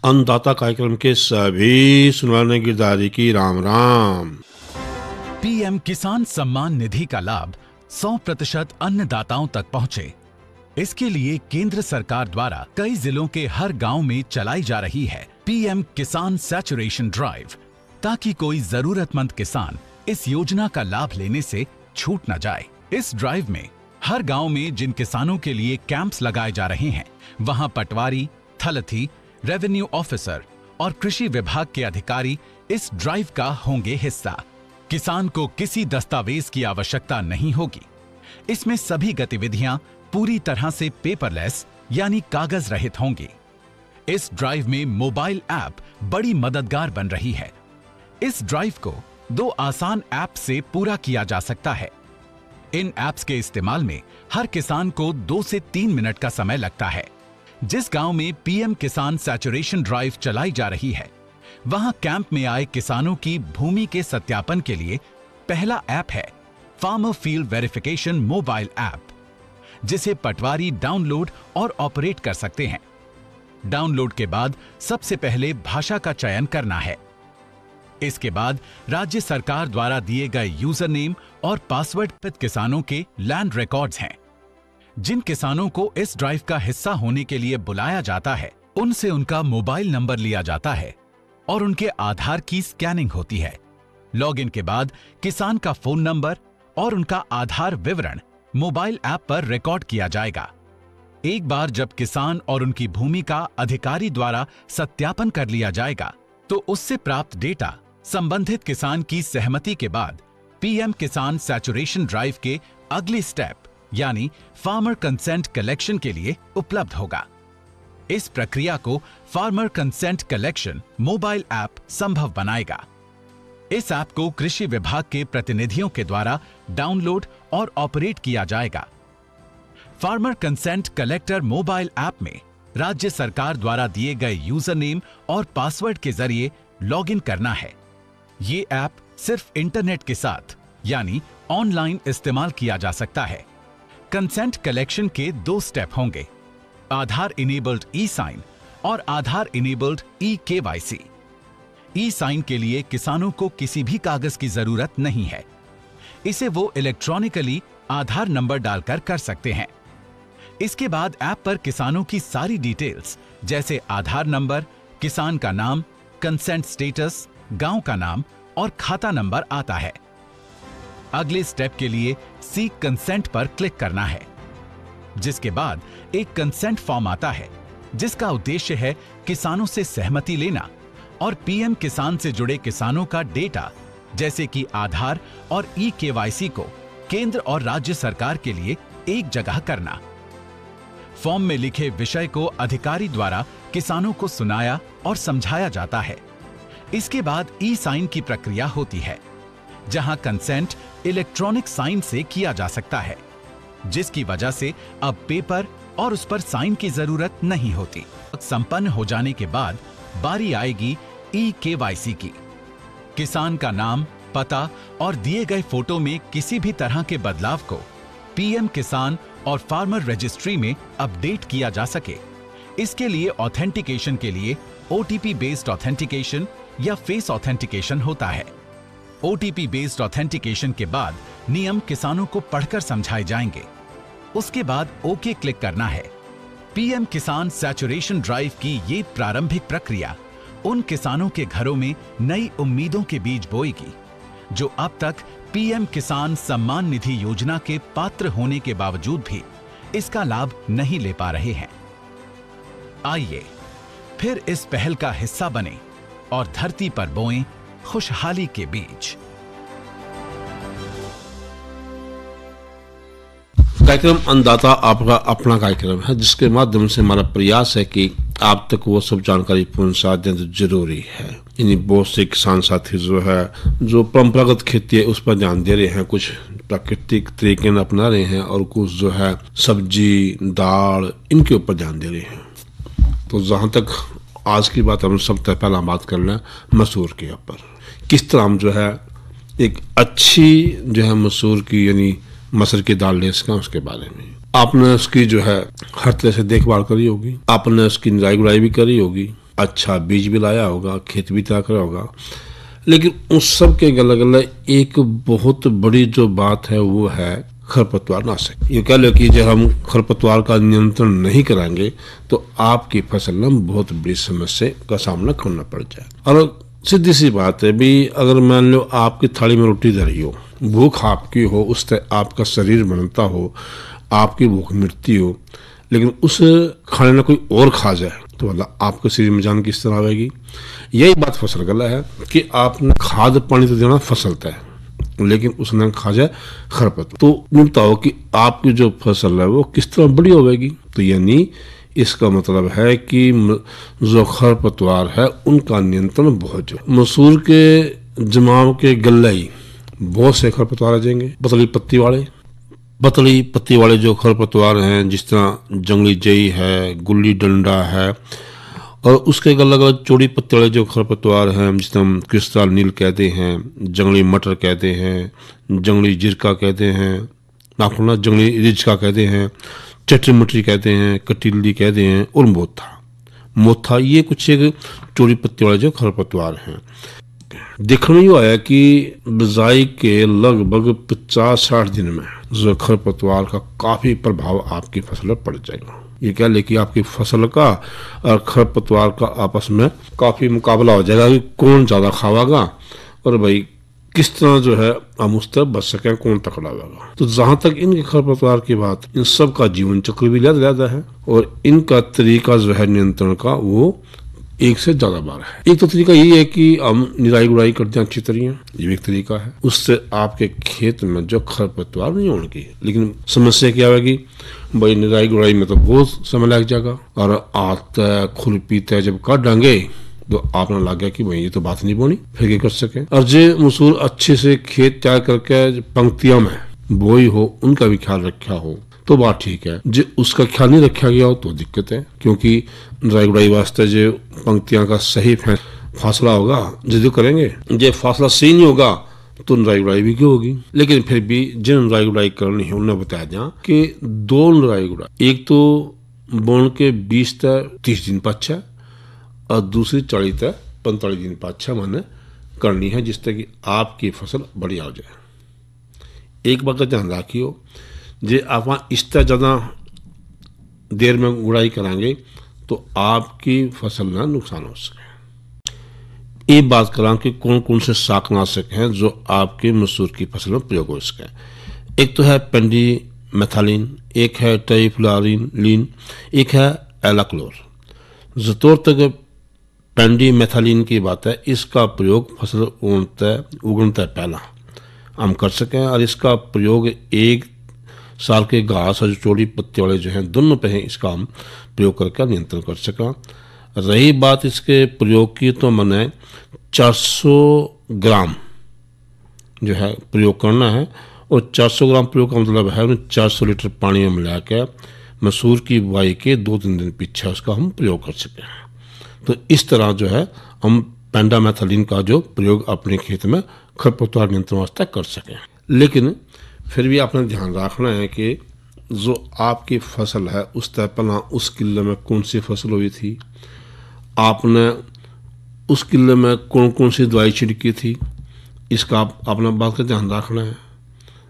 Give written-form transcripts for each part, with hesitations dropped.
अन्नदाता कार्यक्रम के सभी सुनवाने गिरधारी की राम राम। पीएम किसान सम्मान निधि का लाभ 100% अन्नदाताओं तक पहुंचे, इसके लिए केंद्र सरकार द्वारा कई जिलों के हर गांव में चलाई जा रही है पीएम किसान सैचुरेशन ड्राइव, ताकि कोई जरूरतमंद किसान इस योजना का लाभ लेने से छूट न जाए। इस ड्राइव में हर गांव में जिन किसानों के लिए कैंप्स लगाए जा रहे हैं, वहां पटवारी, थलथी, रेवेन्यू ऑफिसर और कृषि विभाग के अधिकारी इस ड्राइव का होंगे हिस्सा। किसान को किसी दस्तावेज की आवश्यकता नहीं होगी। इसमें सभी गतिविधियां पूरी तरह से पेपरलेस यानी कागज रहित होंगी। इस ड्राइव में मोबाइल ऐप बड़ी मददगार बन रही है। इस ड्राइव को 2 आसान ऐप से पूरा किया जा सकता है। इन ऐप्स के इस्तेमाल में हर किसान को 2 से 3 मिनट का समय लगता है। जिस गांव में पीएम किसान सैचुरेशन ड्राइव चलाई जा रही है, वहां कैंप में आए किसानों की भूमि के सत्यापन के लिए पहला ऐप है farmer field verification mobile app, जिसे पटवारी डाउनलोड और ऑपरेट कर सकते हैं। डाउनलोड के बाद सबसे पहले भाषा का चयन करना है। इसके बाद राज्य सरकार द्वारा दिए गए यूजर नेम और पासवर्ड पर किसानों के लैंड रिकॉर्ड्स हैं। जिन किसानों को इस ड्राइव का हिस्सा होने के लिए बुलाया जाता है, उनसे उनका मोबाइल नंबर लिया जाता है और उनके आधार की स्कैनिंग होती है। लॉगिन के बाद किसान का फोन नंबर और उनका आधार विवरण मोबाइल ऐप पर रिकॉर्ड किया जाएगा। एक बार जब किसान और उनकी भूमि का अधिकारी द्वारा सत्यापन कर लिया जाएगा, तो उससे प्राप्त डेटा संबंधित किसान की सहमति के बाद पीएम किसान सैचुरेशन ड्राइव के अगले स्टेप यानी फार्मर कंसेंट कलेक्शन के लिए उपलब्ध होगा। इस प्रक्रिया को farmer consent collection mobile app संभव बनाएगा। इस ऐप को कृषि विभाग के प्रतिनिधियों के द्वारा डाउनलोड और ऑपरेट किया जाएगा। Farmer consent collector mobile app में राज्य सरकार द्वारा दिए गए यूजर नेम और पासवर्ड के जरिए लॉगिन करना है। ये ऐप सिर्फ इंटरनेट के साथ यानी ऑनलाइन इस्तेमाल किया जा सकता है। कंसेंट कलेक्शन के 2 स्टेप होंगे, आधार इनेबल्ड ई साइन और आधार इनेबल्ड ई केवाईसी। ई साइन के लिए किसानों को किसी भी कागज की जरूरत नहीं है। इसे वो इलेक्ट्रॉनिकली आधार नंबर डालकर कर सकते हैं। इसके बाद ऐप पर किसानों की सारी डिटेल्स जैसे आधार नंबर, किसान का नाम, कंसेंट स्टेटस, गांव का नाम और खाता नंबर आता है। अगले स्टेप के लिए सीक कंसेंट पर क्लिक करना है, जिसके बाद एक कंसेंट फॉर्म आता है, जिसका उद्देश्य है किसानों से सहमति लेना और पीएम किसान से जुड़े किसानों का डेटा जैसे कि आधार और ई केवाईसी को केंद्र और राज्य सरकार के लिए एक जगह करना। फॉर्म में लिखे विषय को अधिकारी द्वारा किसानों को सुनाया और समझाया जाता है। इसके बाद ई साइन की प्रक्रिया होती है, जहां कंसेंट इलेक्ट्रॉनिक साइन से किया जा सकता है, जिसकी वजह से अब पेपर और उस पर साइन की जरूरत नहीं होती। संपन्न हो जाने के बाद बारी आएगी ई केवाईसी की। किसान का नाम, पता और दिए गए फोटो में किसी भी तरह के बदलाव को पीएम किसान और फार्मर रजिस्ट्री में अपडेट किया जा सके, इसके लिए ऑथेंटिकेशन के लिए ओटीपी बेस्ड ऑथेंटिकेशन या फेस ऑथेंटिकेशन होता है। ओटीपी बेस्ड ऑथेंटिकेशन के बाद नियम किसानों को पढ़कर समझाए जाएंगे। उसके बाद ओके क्लिक करना है। पीएम किसान सैचुरेशन ड्राइव की ये प्रारंभिक प्रक्रिया उन किसानों के घरों में नई उम्मीदों के बीज बोएगी, जो अब तक पीएम किसान सम्मान निधि योजना के पात्र होने के बावजूद भी इसका लाभ नहीं ले पा रहे हैं। आइए फिर इस पहल का हिस्सा बने और धरती पर बोएं खुशहाली के बीज। कार्यक्रम अन्नदाता आपका अपना कार्यक्रम है, जिसके माध्यम से हमारा प्रयास है कि आप तक वो सब जानकारी पहुंचा दें जो जरूरी है। यानी बहुत से किसान साथी जो है जो परंपरागत खेती है उस पर ध्यान दे रहे हैं, कुछ प्राकृतिक तरीके अपना रहे हैं और कुछ जो है सब्जी, दाल, इनके ऊपर ध्यान दे रहे हैं। तो जहां तक आज की बात हम सबसे पहला बात कर लें मसूर के ऊपर, किस तरह हम जो है एक अच्छी जो है मसूर की यानी मसूर की दाल ले सकें, उसके बारे में आपने उसकी जो है हर तरह से देखभाल करी होगी, आपने उसकी निराई गुड़ाई भी करी होगी, अच्छा बीज भी लाया होगा, खेत भी तैयार करा होगा, लेकिन उस सब के गले गले एक बहुत बड़ी जो बात है वो है खरपतवार नाशक। ये कह लो कि जब हम खरपतवार का नियंत्रण नहीं कराएंगे तो आपकी फसल में बहुत बड़ी समस्या का सामना करना पड़ जाए। और सीधी सी बात है भी, अगर मान लो आपकी थाली में रोटी धरी हो, भूख आपकी हो, उससे आपका शरीर बनता हो, आपकी भूख मिटती हो, लेकिन उस खाने में कोई और खा जाए तो मतलब आपके शरीर में जान किस तरह आएगी। यही बात फसल गला है कि आपने खाद पानी तो देना फसल तय, लेकिन उसने खा जाए खरपतवार, तो बताओ कि आपकी जो फसल है वो किस तरह बड़ी होगी। तो यानी इसका मतलब है कि जो खरपतवार है उनका नियंत्रण बहुत जो मसूर के जमाव के गले ही बहुत से खरपतवार आ जाएंगे। पतली पत्ती वाले जो खरपतवार हैं, जिस तरह जंगली जई है, गुल्ली डंडा है, और उसके अलग अलग चौड़ी पत्ते वाले जो खरपतवार हैं, जिस तरह क्रिस्टल नील कहते हैं, जंगली मटर कहते हैं, जंगली जिरका कहते हैं, नाखुना जंगली रिजका कहते हैं, चटरी मटरी कहते हैं, कटीली कहते हैं, और मोथा ये कुछ एक चौड़ी पत्ते वाले जो खरपतवार हैं। देखने में आया कि बिजाई के लगभग 50-60 दिन में जो खरपतवार का काफी प्रभाव आपकी फसल पर पड़ जाएगा। ये कह ले कि आपकी फसल का और खरपतवार का आपस में काफी मुकाबला हो जाएगा कि कौन ज्यादा खावागा और भाई किस तरह जो है हम उस तरफ बच सके, कौन तकड़ा होगा। तो जहां तक इनके खरपतवार की बात, इन सब का जीवन चक्र भी ज्यादा है और इनका तरीका जो है नियंत्रण का वो एक से ज्यादा बार है। एक तो तरीका यही है कि हम निराई गुड़ाई करते हैं अच्छी तरीके, ये भी एक तरीका है, उससे आपके खेत में जो खरपतवार नहीं होंगे। लेकिन समस्या क्या होगी भाई, निराई गुड़ाई में तो बहुत समय लग जाएगा और आता खुरपी तय जब काट डांगे तो आपने लग गया कि भाई ये तो बात नहीं बोनी, फिर क्या कर सके। और जो मसूर अच्छे से खेत तैयार करके पंक्तियों में बोई हो, उनका भी ख्याल रखा हो तो बात ठीक है। जो उसका ख्याल नहीं रखा गया हो तो दिक्कत है, क्योंकि निराई गुड़ाई वास्ते जो पंक्तियां का सही फासला होगा जो करेंगे, जो फासला सही नहीं होगा तो निराई गुड़ाई भी क्यों होगी। लेकिन फिर भी जिन निराई गुड़ाई करनी है उन्हें बताया जाए कि 2 निराई गुड़ाई, एक तो बोन के 20 से 30 दिन पाछा और दूसरी 40 से 45 दिन पाछा मैंने करनी है, जिससे कि आपकी फसल बढ़िया हो जाए। एक बात का ध्यान रखियो, जे आप इससे ज़्यादा देर में गुड़ाई कराएंगे तो आपकी फसल में नुकसान हो सके। ये बात करा कि कौन कौन से शाकनाशक हैं जो आपके मसूर की फसल में प्रयोग हो सके। एक तो है पेंडीमेथालिन, एक है ट्राइफ्लोरिन, एक है एलाक्लोर। जतोर तक पेंडीमेथालिन की बात है, इसका प्रयोग फसल उगनते पहला हम कर सकें और इसका प्रयोग 1 साल के घास और चौड़ी पत्ते वाले जो हैं दोनों पे हैं, इसका हम प्रयोग करके नियंत्रण कर सका। रही बात इसके प्रयोग की तो मैंने 400 ग्राम जो है प्रयोग करना है और 400 ग्राम प्रयोग का मतलब है 400 लीटर पानी में मिला के मसूर की बुआई के 2-3 दिन पीछे उसका हम प्रयोग कर सकें। तो इस तरह जो है हम पेंडामेथालिन का जो प्रयोग अपने खेत में खरपतवार नियंत्रण वास्ते कर सकें। लेकिन फिर भी आपने ध्यान रखना है कि जो आपकी फसल है उस तरह पहला उस किले में कौन सी फसल हुई थी, आपने उस किले में कौन कौन सी दवाई छिड़की थी, इसका आप अपना बात का ध्यान रखना है।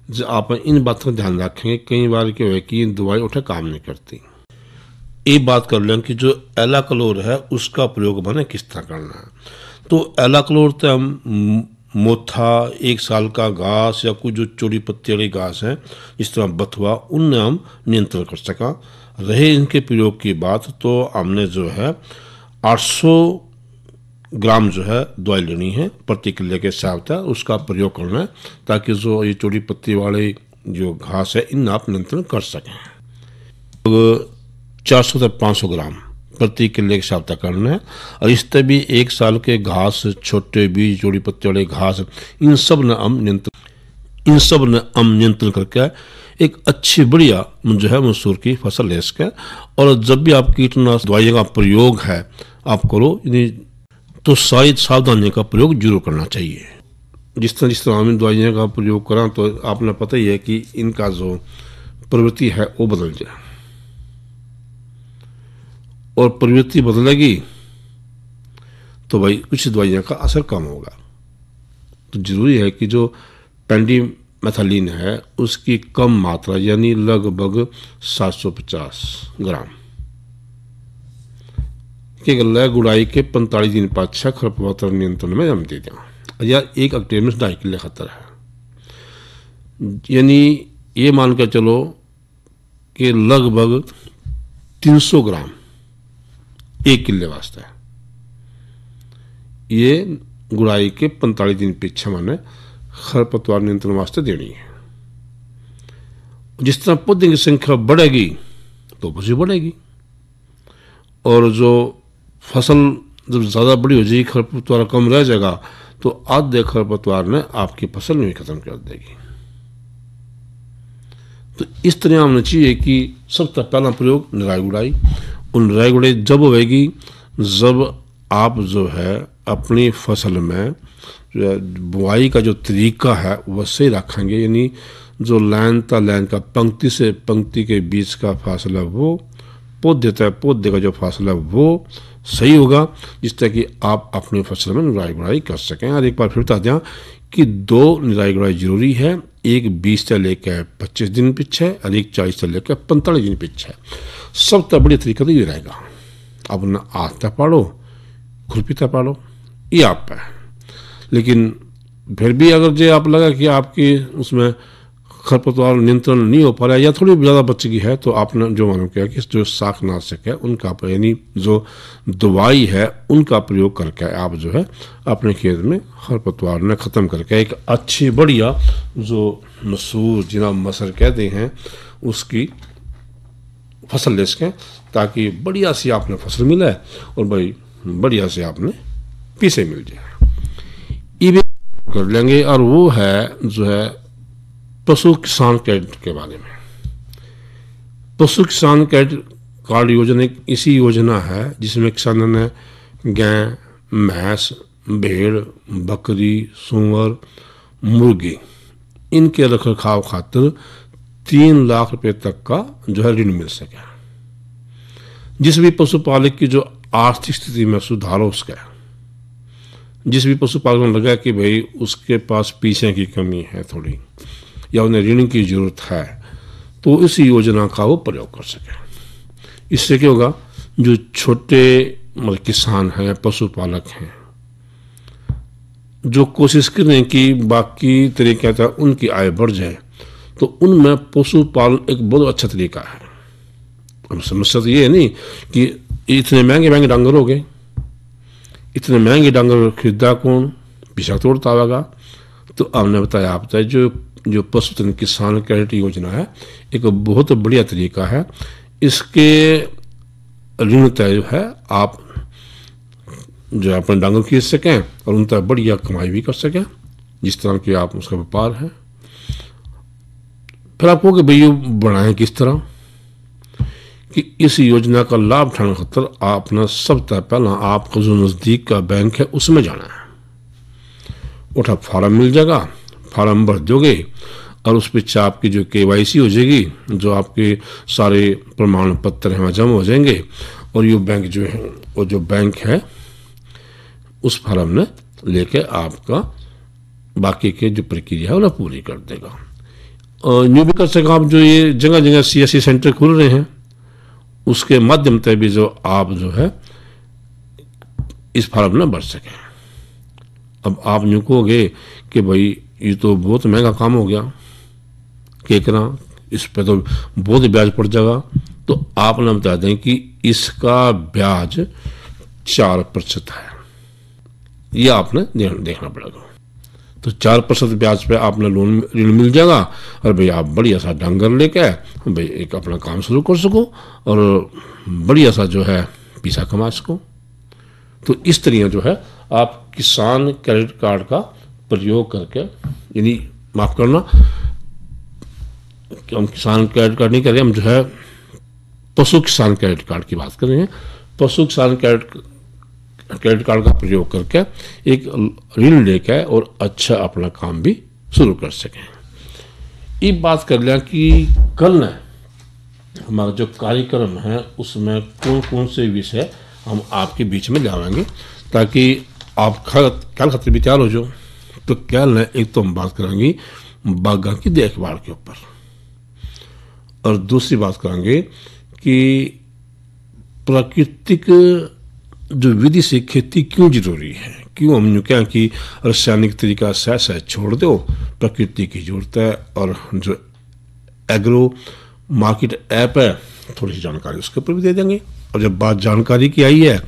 जब आप इन बातों का ध्यान रखेंगे, कई बार क्या है कि दवाई उठे काम नहीं करती। एक बात कर लें कि जो एलाक्लोर है उसका प्रयोग मैंने किस तरह करना है। तो एलाक्लोर तो हम मोथा, 1 साल का घास या कुछ जो चौड़ी पत्ती वाली घास है जिस तरह बथुआ, उनने हम नियंत्रण कर सका। रहे इनके प्रयोग की बात तो हमने जो है 800 ग्राम जो है दवाई लेनी है प्रति किले के हिसाब से, उसका प्रयोग करना है ताकि जो ये चौड़ी पत्ती वाले जो घास है इन आप नियंत्रण कर सकें। 400 से 500 ग्राम प्रति किले के हिसाब तक करना है और इस तरह भी 1 साल के घास, छोटे बीज, चौड़ी पत्ते वाले घास, इन सब ने हम नियंत्रण करके एक अच्छी बढ़िया जो है मसूर की फसल ले सके। और जब भी आप कीटनाशक दवाइयों का प्रयोग है आप करो तो सारी सावधानियों का प्रयोग जरूर करना चाहिए। जिस तरह हम दवाइयों का प्रयोग करें तो आपने पता ही है कि इनका जो प्रवृत्ति है वो बदल जाए, और प्रवृत्ति बदलेगी तो भाई कुछ दवाइयों का असर कम होगा। तो जरूरी है कि जो पेंडिमेथालिन है उसकी कम मात्रा यानी लगभग 750 ग्राम के गला गुड़ाई के 45 दिन पाछा खरपतवार नियंत्रण में जम दे दें या 1 हेक्टेयर में 2.5 किलो खतर है। यानी ये मान कर चलो कि लगभग 300 ग्राम 1 किलो वास्ते ये गुड़ाई के 45 दिन पीछे मैंने खरपतवार नियंत्रण वास्ते देनी है। जिस तरह पौधे की संख्या बढ़ेगी तो उपज बढ़ेगी, और जो फसल जब ज़्यादा बड़ी हो जाएगी, खरपतवार कम रह जाएगा, तो आधे खरपतवार ने आपकी फसल में खत्म कर देगी। तो इस तरह होना चाहिए कि सबसे पहला प्रयोग निराई गुड़ाई। और निराई गुड़ाई जब होगी जब आप जो है अपनी फसल में बुआई का जो तरीका है वह सही रखेंगे, यानी जो लाइन ता लाइन का, पंक्ति से पंक्ति के बीच का फासला वो, पौधे तय पौधे का जो फासला वो सही होगा, जिस तरह कि आप अपनी फसल में निराई गुड़ाई कर सकें। और एक बार फिर बता दें कि 2 निराई गुड़ाई जरूरी है, एक 20 से लेकर 25 दिन पीछे और एक 40 से लेकर 45 दिन पीछे। सबसे बढ़िया तरीका तो ये रहेगा, अब ना आता पाड़ो खुरपीता पाड़ो, ये आप है। लेकिन फिर भी अगर जो आप लगा कि आपकी उसमें खरपतवार नियंत्रण नहीं हो पा रहा है या थोड़ी ज़्यादा बच गई है, तो आपने जो मालूम किया कि जो शाकनाशक है उनका, यानी जो दवाई है उनका प्रयोग करके आप जो है अपने खेत में खरपतवार ने ख़त्म करके एक अच्छी बढ़िया जो मसूर जिन्हें मसर कहते हैं उसकी फसल ले सकें, ताकि बढ़िया सी आपने फसल मिले और भाई बढ़िया से आपने पैसे मिल जाए। ये भी कर लेंगे। और वो है जो है पशु किसान क्रेडिट के बारे में। पशु किसान क्रेडिट कार्ड योजना एक ऐसी योजना है जिसमें किसानों ने गाय, भैंस, भेड़, बकरी, सूअर, मुर्गी इनके रखरखाव खातिर 3 लाख रुपए तक का जो है ऋण मिल सके। जिस भी पशुपालक की जो आर्थिक स्थिति में सुधार हो उसका, जिस भी पशुपालक में लगा कि भाई उसके पास पैसे की कमी है थोड़ी या उन्हें ऋण की जरूरत है, तो इस योजना का वो प्रयोग कर सके। इससे क्या होगा, जो छोटे मतलब किसान हैं, पशुपालक हैं, जो कोशिश कर रहे हैं कि बाकी तरीके था उनकी आय बढ़ जाए, तो उनमें पशुपालन एक बहुत अच्छा तरीका है। अब समस्या तो ये है नहीं कि इतने महंगे महंगे डांगर हो गए, इतने महंगे डांगर खरीदा कौन, पीछा तोड़ता आवेगा। तो आपने बताया आप जो पशुधन किसान क्रेडिट योजना है एक बहुत बढ़िया तरीका है। इसके ऋण तय है आप जो अपने डांगर खरीद सकें और उन तक बढ़िया कमाई भी कर सकें, जिस तरह की आप उसका व्यापार है। फिर आपको कि भाई बनाएं किस तरह कि इस योजना का लाभ उठाने खातर आपने सबसे पहला आपका जो नज़दीक का बैंक है उसमें जाना है। उठा फॉर्म मिल जाएगा, फॉर्म भर दोगे और उस पीछे आपकी जो KYC हो जाएगी, जो आपके सारे प्रमाण पत्र हैं जमा हो जाएंगे, और ये बैंक जो है वो जो बैंक है उस फॉर्म ने लेके आपका बाकी के जो प्रक्रिया है वो पूरी कर देगा। और न्यू भी कर सकें आप जो ये जगह जगह CSC सेंटर खुल रहे हैं उसके माध्यम से भी जो आप जो है इस फॉर्म में भर सकें। अब आप यूँ कहोगे कि भाई ये तो बहुत महंगा काम हो गया, क्या करना, इस पर तो बहुत ब्याज पड़ जाएगा। तो आपने बता दें कि इसका ब्याज 4% है, ये आपने देखना पड़ेगा। तो 4% ब्याज पे आपने लोन ऋण मिल जाएगा और भाई आप बढ़िया सा डांगर लेके भाई एक अपना काम शुरू कर सको और बढ़िया सा जो है पैसा कमा सको। तो इस तरह जो है आप किसान क्रेडिट कार्ड का प्रयोग करके, यानी माफ करना हम किसान क्रेडिट कार्ड नहीं कर रहे, हम जो है पशु किसान क्रेडिट कार्ड की बात कर रहे हैं। पशु किसान क्रेडिट कार्ड का प्रयोग करके एक ऋण लेकर और अच्छा अपना काम भी शुरू कर सकें। ये बात कर लिया कि कल न हमारा जो कार्यक्रम है उसमें कौन कौन से विषय हम आपके बीच में लाएंगे, ताकि आप कल खतरे भी तैयार हो जाओ। तो कल एक तो हम बात करेंगे बागां की देखभाल के ऊपर, और दूसरी बात करेंगे कि प्राकृतिक जो विधि से खेती क्यों जरूरी है, क्यों हम यूँ कहें कि रासायनिक तरीका सह छोड़ दो, प्रकृति की जरूरत है। और जो एग्रो मार्केट ऐप है, थोड़ी सी जानकारी उसके ऊपर भी दे देंगे। और जब बात जानकारी की आई है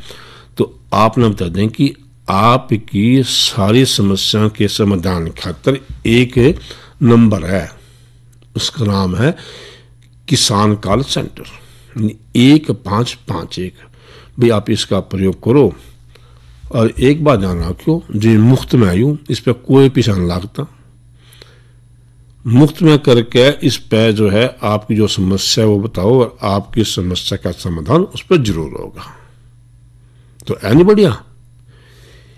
तो आपने बता दें कि आपकी सारी समस्याओं के समाधान खातर एक नंबर है, उसका नाम है किसान कॉल सेंटर 1551। भाई आप इसका प्रयोग करो, और एक बात ध्यान रखो, जो मुफ्त में आई हूँ इस पर कोई पैसा नहीं लगता। मुफ्त में करके इस पे जो है आपकी जो समस्या है वो बताओ, और आपकी समस्या का समाधान उस पर जरूर होगा। तो है नहीं बढ़िया।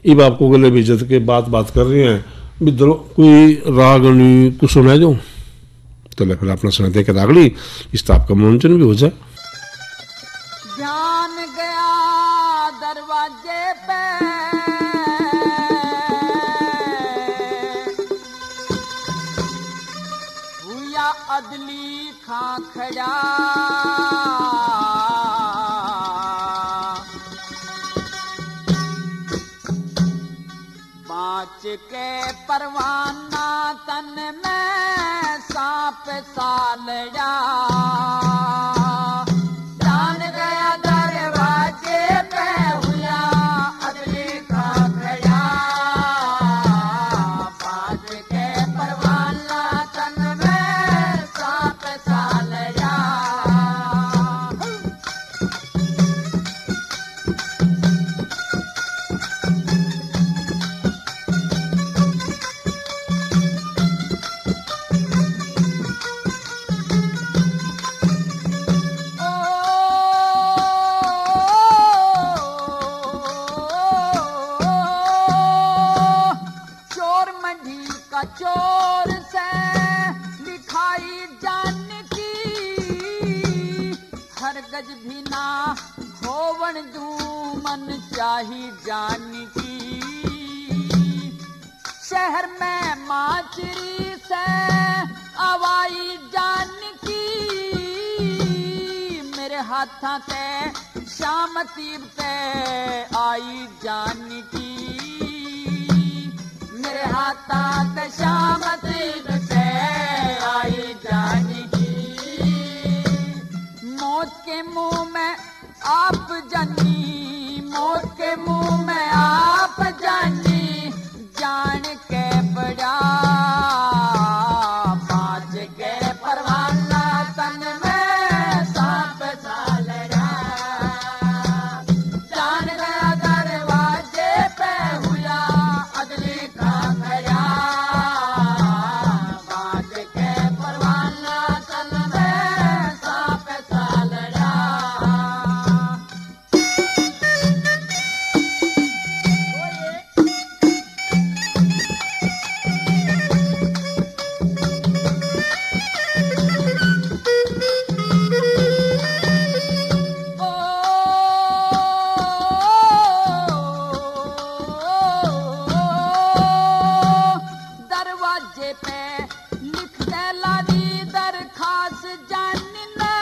अब आपको गले भी इज्जत के बात कर रहे हैं भी, कोई रागनी कुछ सुना दो, तो फिर अपना सुना दे के रागली, इस आपका मनोरंजन भी हो जाए। ध्यान गया दरवाजे पे, हुआ अदली खां खड़ा, बाँच के परवाना तन में सांप सालड़ा, जान गया दरवाजे पे, हुआ अदली खां खड़ा, बाँच के परवाना तन में सांप सालड़ा। चोर से लिखाई जान की, हर गज भी ना होवन दू मन चाही जान की। शहर में माचरी से आवाई जान की, मेरे हाथा ते शाम तीब ते आई जान की, मेरे हाथा ते शाम तीब से आई जानी की। मौत के मुंह में आप जानी, मौत के मुंह में आप जानी, जान के बड़ा बाज के परवाना तन में सांप सालड़ा, जान गया दरवाजे पे, हुआ अगली खां खड़ा, बाज के परवाना तन में सांप सालड़ा। दरवाजे पे लिख दे लादी दरखास्त जानी ने,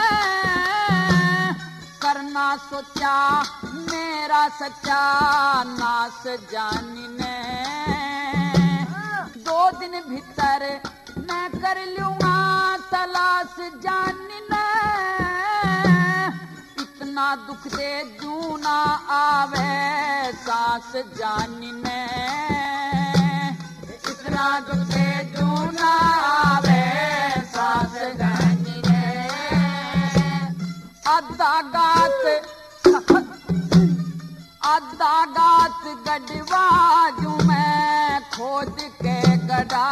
करना सोचा मेरा सच्चा नास जानी ने, 2 दिन भीतर मैं कर लूंगा तलाश जानी ने, इतना दुख दे जू ना आवे सांस जानी ने, इतना दुख दे जू ना आवे सांस जानी ने। अद्धा गात गढ़वा जू मैं खोद के गड़ा,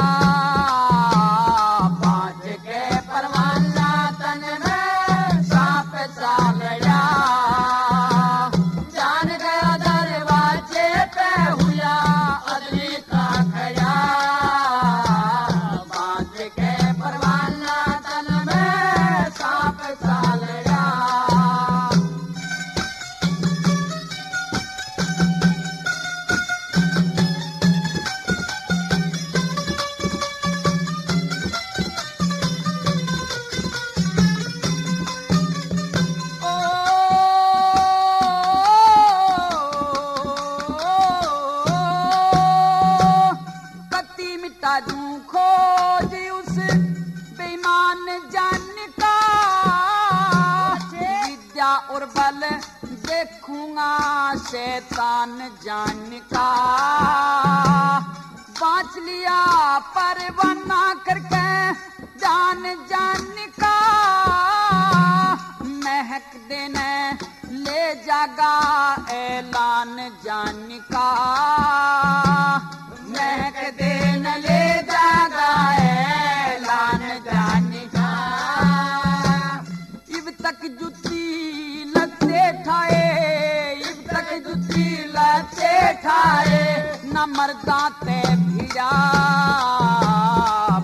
बाज के परवाना तन में सांप सालड़ा, जान गया दरवाजे पे, हुआ अदली खां खड़ा, बाज के परवाना तन में सांप सालड़ा। करता दूं खोज उस बेईमान जान का, विद्या और बल देखूंगा शैतान जान का। बाँच लिया परवाना करके जान जान का, महक देने ले जागा ऐलान जान का, महक देने ले जागा ऐलान जान का। इब तक जुती लते ठाए, इब तक जुती लते ठाए, न मर्दा ते भिड़ा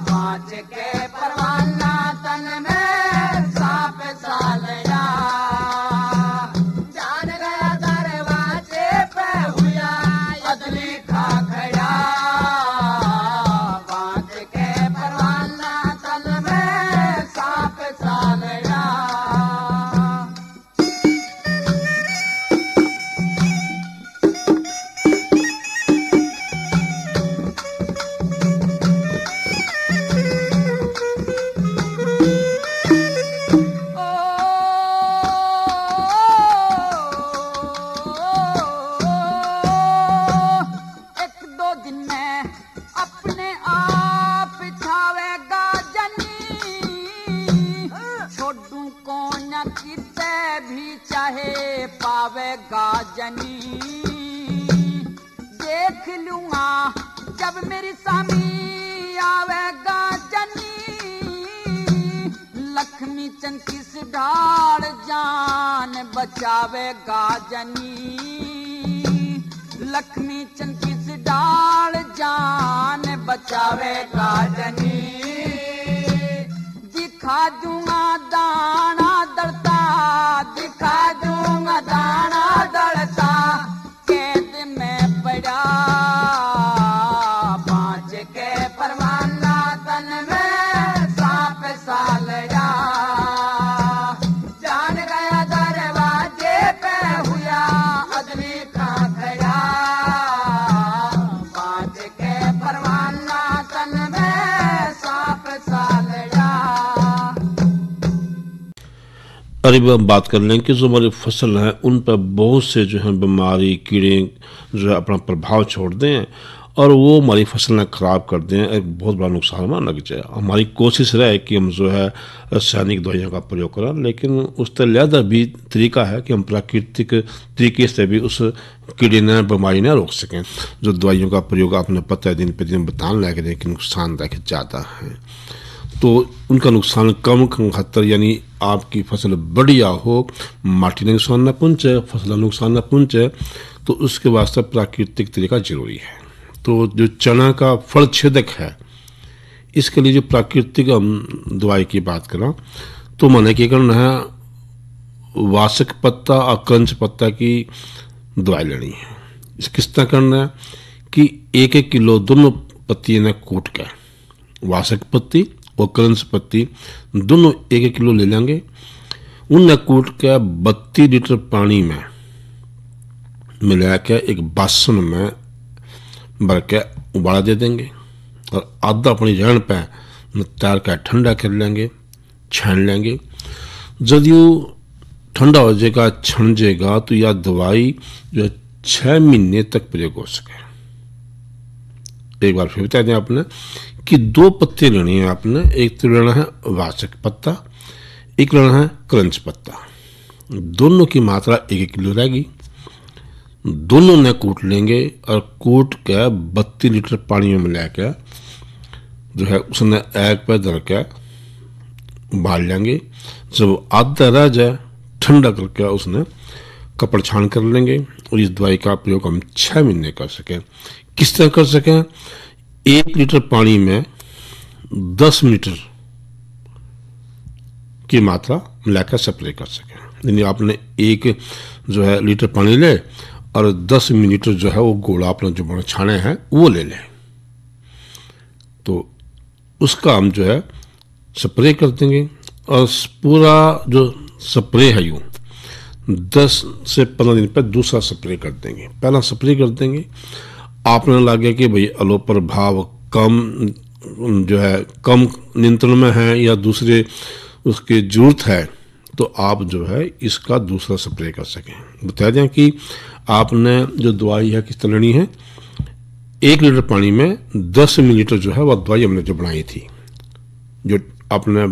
बाँच के परवाना तन में सांप सालया। जान गया दरवाजे पे हुआ अदली खा खड़ा, बाँच के परवाना तन में सांप सालया। पावेगा जनी देख लूंगा जब मेरी सामी आवेगा जनी। लक्ष्मी चंद किस ढाल जान बचावेगा जनी, लक्ष्मी चंद किस ढाल जान बचावेगा जनी। दिखा दूंगा दाना दड़ता, दिखा दूंगा दाना दड़ता, कैद में पड़ा बाँच के परवाना तन में सांप सालया। जान गया दरवाजे पे हुआ अदली खा खड़ा, बाँच के परवाना तन में सांप सालया। करीब हम बात कर लें कि जो हमारी फसल है उन पर बहुत से जो है बीमारी कीड़े जो है अपना प्रभाव छोड़ दें और वो हमारी फसलें ख़राब कर दें, एक बहुत बड़ा नुकसान हमारा लग जाए। हमारी कोशिश रहे कि हम जो है रासायनिक दवाइयों का प्रयोग करें, लेकिन उस तरह लिहाजा भी तरीका है कि हम प्राकृतिक तरीके से भी उस कीड़े ने बीमारी न रोक सकें। जो दवाइयों का प्रयोग आपने पता है दिन पर दिन बताने लग रहे कि नुकसानदायक ज़्यादा है, तो उनका नुकसान कम खातर यानी आपकी फसल बढ़िया हो, माटी ने नुकसान न पहुँचे, फसल नुकसान न पहुँचे, तो उसके वास्ते प्राकृतिक तरीका जरूरी है। तो जो चना का फल छेदक है, इसके लिए जो प्राकृतिक हम दवाई की बात करें तो मैंने क्या करना है, वासक पत्ता और कंच पत्ता की दवाई लेनी है। इस किस तरह करना है कि 1-1 किलो दोनों पत्ती ने कूट के, वासक पत्ती और क्रंच पत्ती दोनों 1-1 किलो ले लेंगे। उन्हें कूट के 32 लीटर पानी में मिला के एक बासन में भर के उबाला दे देंगे और आधा अपनी जड़ पे तैयार कर ठंडा कर लेंगे, छान लेंगे। जब ये ठंडा हो जाएगा, छन जाएगा, तो यह दवाई जो 6 महीने तक प्रयोग हो सके। एक बार फिर बता दें आपने कि 2 पत्ते लेने हैं आपने, एक तो लेना है वासक पत्ता, एक लेना है क्रंच पत्ता। दोनों की मात्रा 1-1 किलो रहेगी। दोनों ने कूट लेंगे और कूट के 32 लीटर पानी में मिला के जो है उसने आग पर धर के उबाल लेंगे। जब आधा रह जाए ठंडा करके उसने कपड़ छान कर लेंगे और इस दवाई का प्रयोग हम 6 महीने कर सकें। किस तरह कर सकें? 1 लीटर पानी में 10 लीटर की मात्रा मिलाकर स्प्रे कर सकें। यानी आपने 1 जो है लीटर पानी ले और 10 मिलीलीटर जो है वो गोला अपना जो बड़ा छाने हैं वो ले लें, तो उसका हम जो है स्प्रे कर देंगे। और पूरा जो स्प्रे है यूँ 10 से 15 दिन पर दूसरा स्प्रे कर देंगे। पहला स्प्रे कर देंगे, आपने लगे कि भाई अलो प्रभाव कम जो है कम नियंत्रण में है या दूसरे उसकी जरूरत है, तो आप जो है इसका दूसरा स्प्रे कर सकें। बता दें कि आपने जो दवाई है किस तरह लेनी है। 1 लीटर पानी में 10 मिलीलीटर जो है वह दवाई हमने जो बनाई थी, जो आपने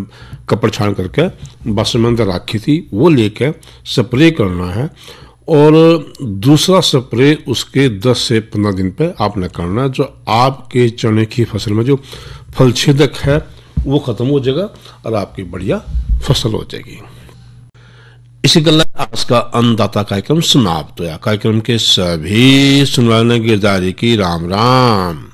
कपड़ छान करके बस में अंदर रखी थी, वो लेकर स्प्रे करना है। और दूसरा स्प्रे उसके 10 से 15 दिन पे आपने करना है। जो आपके चने की फसल में जो फलछेदक है वो खत्म हो जाएगा और आपकी बढ़िया फसल हो जाएगी। इसी गल्ला आज का अन्नदाता कार्यक्रम समाप्त हुआ। कार्यक्रम के सभी सुनवाने गिरदारी की राम राम।